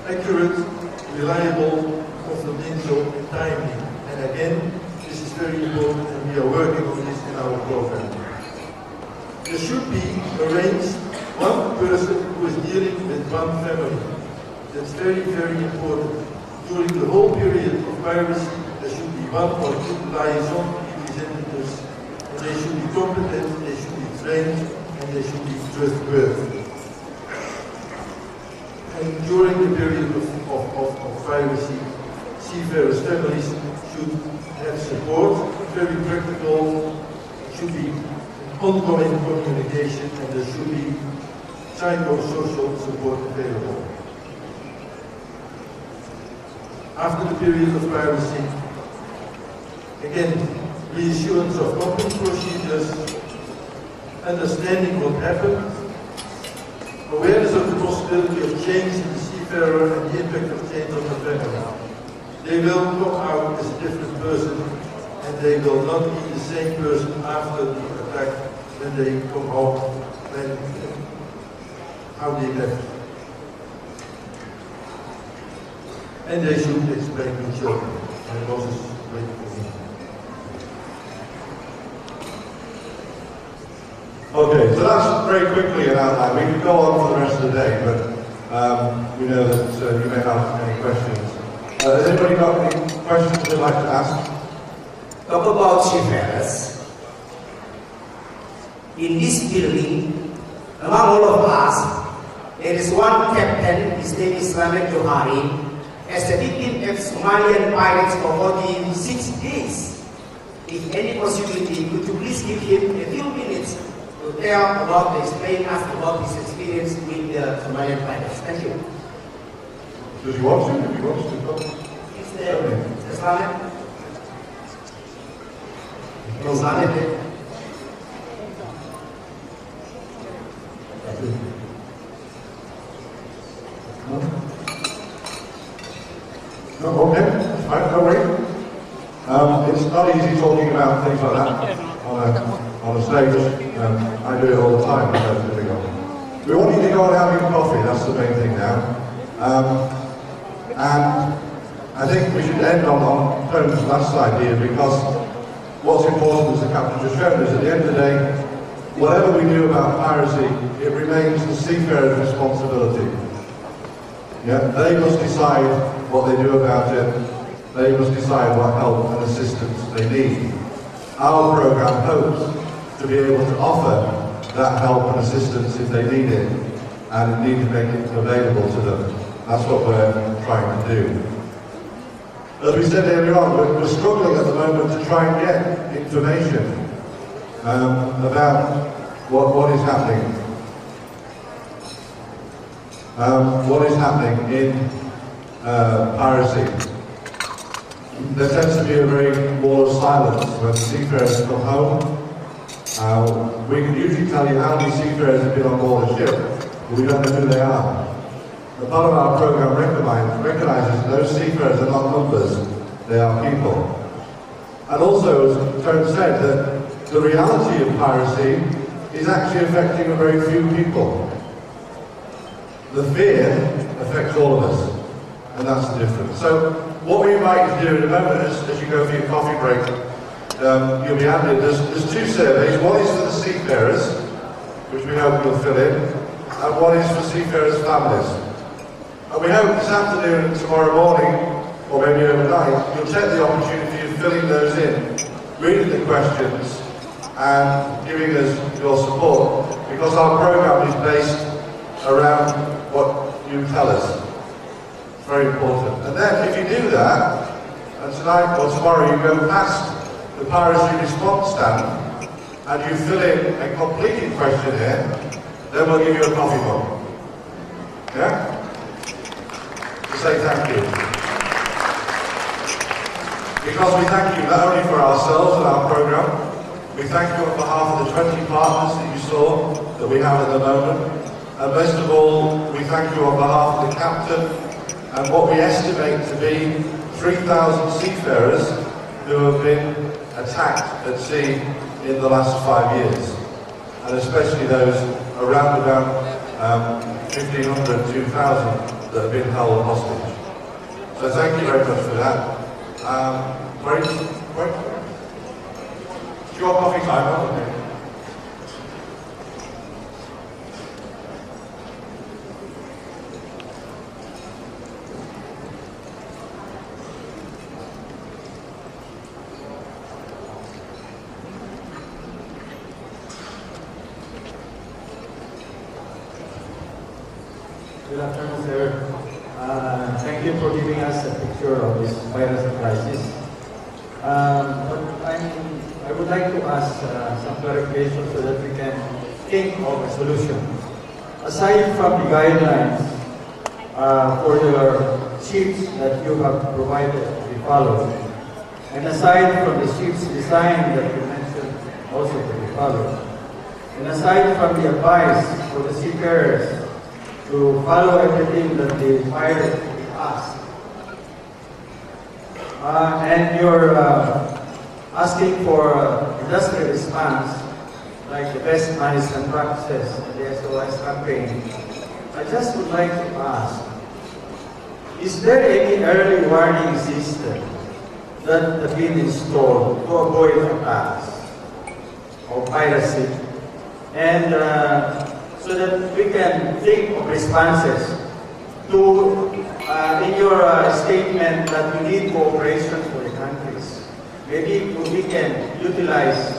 accurate, reliable, confidential, and timely. And again, this is very important, and we are working on this in our program. There should be arranged one person who is dealing with one family. That's very, very important. During the whole period of piracy, there should be one or two liaison representatives, and they should be competent, they should be trained, and they should be trustworthy. And during the period of piracy, seafarers' families should have support, very practical, should be ongoing communication, and there should be psychosocial support available. After the period of piracy, again, reassurance of company procedures, understanding what happened, awareness of the possibility of change in the seafarer and the impact of change on the family. They will come out as a different person, and they will not be the same person after the attack when they come home, when how they left. And they should explain to children. And Moses waiting for me. Okay, so that's very quickly an outline. We could go on for the rest of the day, but we know that you may have any questions. Has anybody got any questions they'd like to ask? Talk about seafarers. In this building, among all of us, there is one captain, his name is Ramek Johari, as a victim of Somalian pirates for 46 days. If any possibility, could you please give him a few minutes to tell about, explain us about his experience with the Somalian pirates? Thank you. Does he want to? If he wants to, come. Is there Ramek? Is Ramek there? No, okay, right, no worry. It's not easy talking about things like that on a stage. I do it all the time. We want you to go and have your coffee, that's the main thing now. And I think we should end on Tony's last slide here, because what's important, as the captain just showed, is at the end of the day, whatever we do about piracy, it remains the seafarer's responsibility. Yeah, they must decide what they do about it. They must decide what help and assistance they need. Our program hopes to be able to offer that help and assistance if they need it, and indeed to make it available to them. That's what we're trying to do. As we said earlier on, we're struggling at the moment to try and get information about what is happening. What is happening in piracy. There tends to be a very wall of silence when seafarers come home. We can usually tell you how many seafarers have been on board a ship, but we don't know who they are. The part of our program recognises that those seafarers are not numbers, they are people. And also, as Tone said, that the reality of piracy is actually affecting a very few people. The fear affects all of us, and that's the difference. So, what we invite you to do in a moment, as you go for your coffee break, you'll be handed, there's two surveys. One is for the seafarers, which we hope you'll fill in, and one is for seafarers' families. And we hope this afternoon and tomorrow morning, or maybe overnight, you'll take the opportunity of filling those in, reading the questions, and giving us your support, because our program is based around what you tell us. It's very important. And then, if you do that, and tonight or tomorrow you go past the piracy response stand, and you fill in a completed questionnaire, then we'll give you a coffee mug. Yeah? To say thank you. Because we thank you not only for ourselves and our program, we thank you on behalf of the 20 partners that you saw that we have at the moment. And most of all, we thank you on behalf of the captain and what we estimate to be 3,000 seafarers who have been attacked at sea in the last 5 years. And especially those around about 1,500, 2,000 that have been held hostage. So thank you very much for that. Great. It's your coffee time, isn't it? Good afternoon, sir. Thank you for giving us a picture of this virus crisis. But I would like to ask some clarification so that we can think of a solution. Aside from the guidelines for your ships that you have provided to be followed, and aside from the ship's design that you mentioned also to be followed, and aside from the advice for the seafarers to follow everything that the pirates ask. And you're asking for industrial response, like the best management practices, the SOS campaign. I just would like to ask, is there any early warning system that has been installed to avoid attacks or piracy? And so that we can think of responses to, in your statement that we need cooperation for the countries. Maybe we can utilize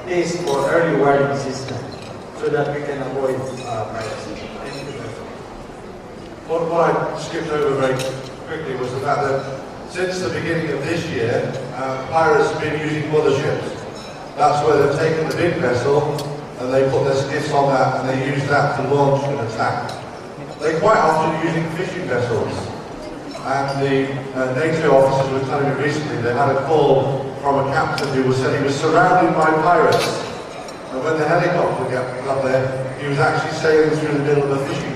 this for early warning system so that we can avoid piracy. Thank you very much. What I skipped over very quickly was the fact that since the beginning of this year, pirates have been using motherships. That's where they've taken the big vessel and they put their skiffs on that and they use that to launch an attack. They're quite often using fishing vessels. And the NATO officers were telling me recently they had a call from a captain who said he was surrounded by pirates. And when the helicopter got there, he was actually sailing through the middle of a fishing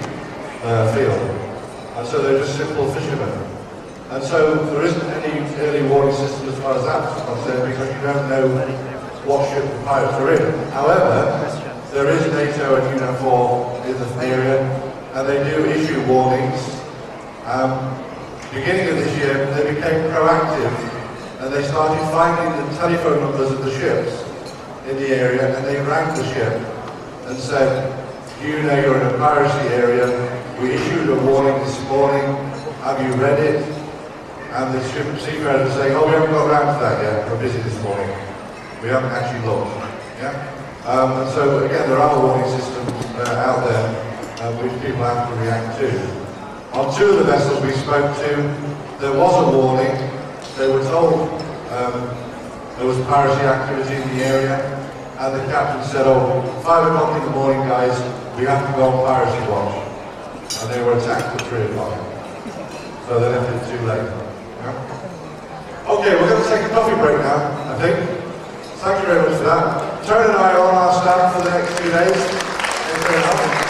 field. And so they're just simple fishermen. And so there isn't any early warning system as far as that's concerned because you don't know what ship the pirates are in. However, there is NATO and UNAFOR in the area, and they do issue warnings. Beginning of this year, they became proactive, and they started finding the telephone numbers of the ships in the area, and they rang the ship and said, "Do you know you're in a piracy area? We issued a warning this morning. Have you read it?" And the seafarers were saying, "Oh, we haven't got around to that yet. We're busy this morning. We haven't actually looked." Yeah? And so again, there are warning systems out there which people have to react to. On two of the vessels we spoke to, there was a warning. They were told there was piracy activity in the area, and the captain said, "Oh, 5 o'clock in the morning, guys, we have to go on piracy watch." And they were attacked at 3 o'clock. So they left it too late. Yeah? Okay, we're going to take a coffee break now, I think. Thank you very much for that. Tony and I are on our stand for the next 2 days. Thanks very much.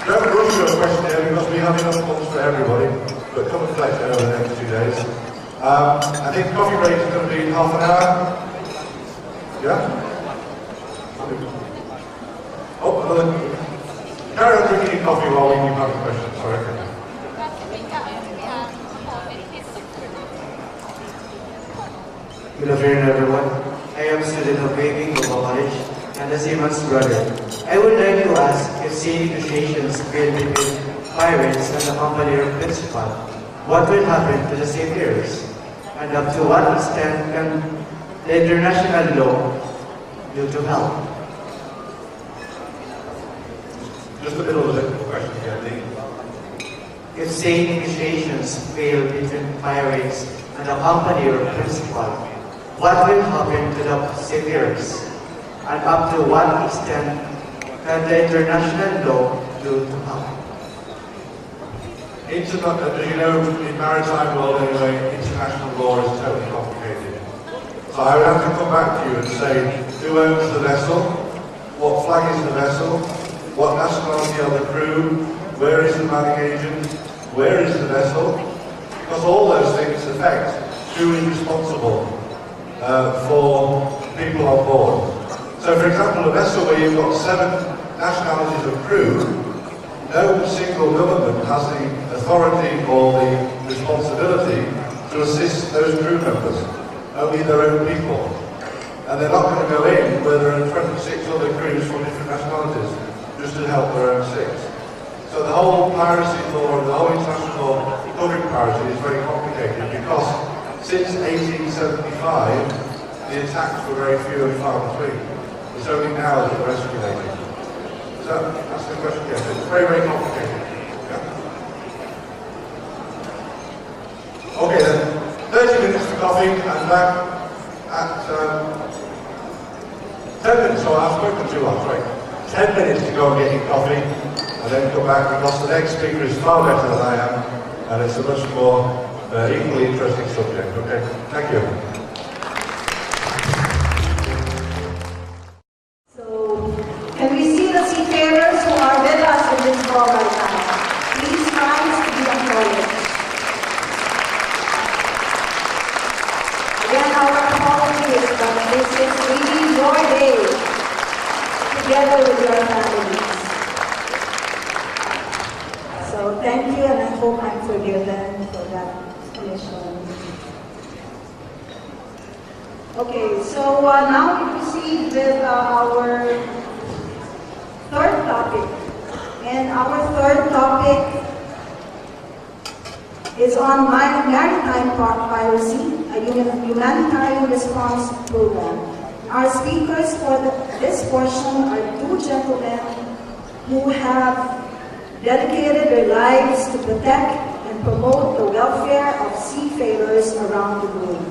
Don't rush your questionnaire because we have enough ones for everybody, but come and collect it over the next 2 days. I think coffee break is going to be half an hour. Yeah? Oh, another. Carry on drinking your coffee while we keep having questions. Sorry. Good afternoon, everyone. I am a student of Baby Global College and the Siemens brother. I would like to ask if sea negotiations fail between pirates and the company or principal, what will happen to the seafarers? And up to what extent can the international law do to help? Just a little bit of a question again, Lee. If sea negotiations fail between pirates and the company or principal, what will happen to the seafarers? And up to what extent can the international law do to help? As you know, in maritime world anyway, international law is totally complicated. So I would have to come back to you and say, who owns the vessel? What flag is the vessel? What nationality are the crew? Where is the manning agent? Where is the vessel? Because all those things affect who is responsible for people on board. So for example, a vessel where you've got 7 nationalities of crew, no single government has the authority or the responsibility to assist those crew members, only their own people. And they're not going to go in where there are 26 other crews from different nationalities just to help their own six. So the whole piracy law, the whole international law covering piracy is very complicated because since 1875 the attacks were very few and far between. It's only now that they're escalating. So that's the question, yes. It's very, very complicated. Yeah? Okay then, 30 minutes for coffee and back at 10 minutes, so I've spoken too long, right? 10 minutes to go and get your coffee and then come back because the next speaker is far better than I am and it's a much more equally interesting subject, okay? Thank you. Can we see the seafarers who are with us in this call right now? Please rise to be acknowledged. Again, our apologies, but this is really your day, together with your families. So thank you, and I hope I'm forgiven for that omission. Okay, so now we proceed with our third topic, and our third topic is on Maritime Piracy, a humanitarian response program. Our speakers for this portion are two gentlemen who have dedicated their lives to protect and promote the welfare of seafarers around the globe.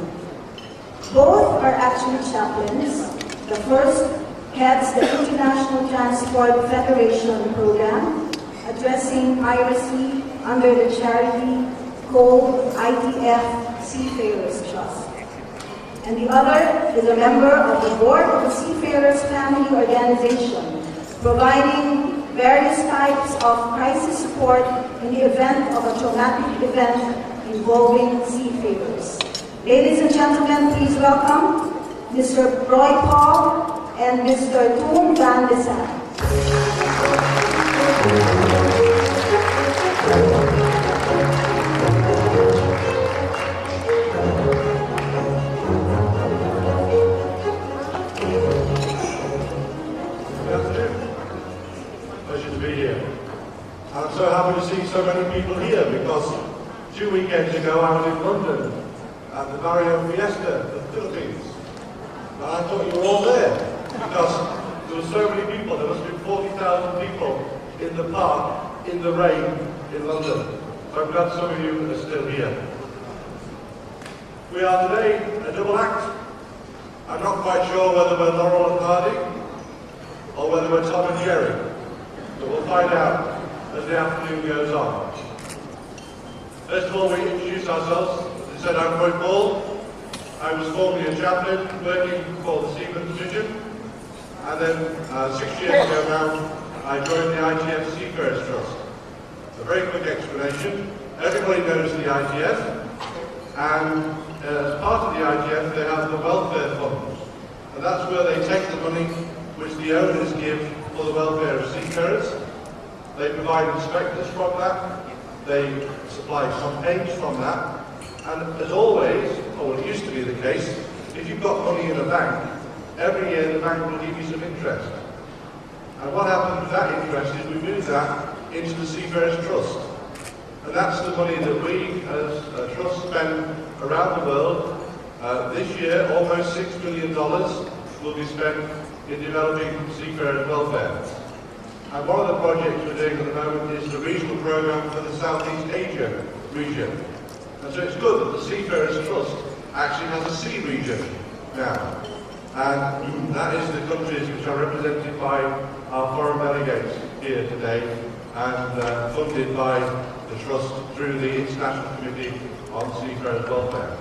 Both are actually chaplains. The first heads the International Transport Federation program, addressing piracy under the charity called ITF Seafarers Trust. And the other is a member of the board of the Seafarers Family Organization, providing various types of crisis support in the event of a traumatic event involving seafarers. Ladies and gentlemen, please welcome Mr. Roy Paul and Mr. Toon Van de Sand. Good afternoon. Pleasure to be here. I'm so happy to see so many people here because 2 weekends ago I was in London at the Mario Fiesta of the Philippines. And I thought you were all there. Because there were so many people, there must have been 40,000 people in the park, in the rain, in London. So I'm glad some of you are still here. We are today a double act. I'm not quite sure whether we're Laurel and Hardy, or whether we're Tom and Jerry. So we'll find out as the afternoon goes on. First of all, we introduce ourselves. As I said, I'm Roy Paul. I was formerly a chaplain working for the Seamen's Division, and then 6 years ago now I joined the ITF Seafarers Trust. A very quick explanation. Everybody knows the ITF, and as part of the ITF they have the welfare funds, and that's where they take the money which the owners give for the welfare of seafarers. They provide inspectors from that, they supply campaigns from that. And as always, or it used to be the case, if you've got money in a bank, every year the bank will give you some interest. And what happens with that interest is we move that into the Seafarers Trust. And that's the money that we as a trust spend around the world. This year, almost $6 million will be spent in developing seafarers' welfare. And one of the projects we're doing at the moment is the regional program for the Southeast Asia region. And so it's good that the Seafarers Trust actually has a sea region now. And that is the countries which are represented by our foreign delegates here today and funded by the Trust through the International Committee on Seafarers' Welfare.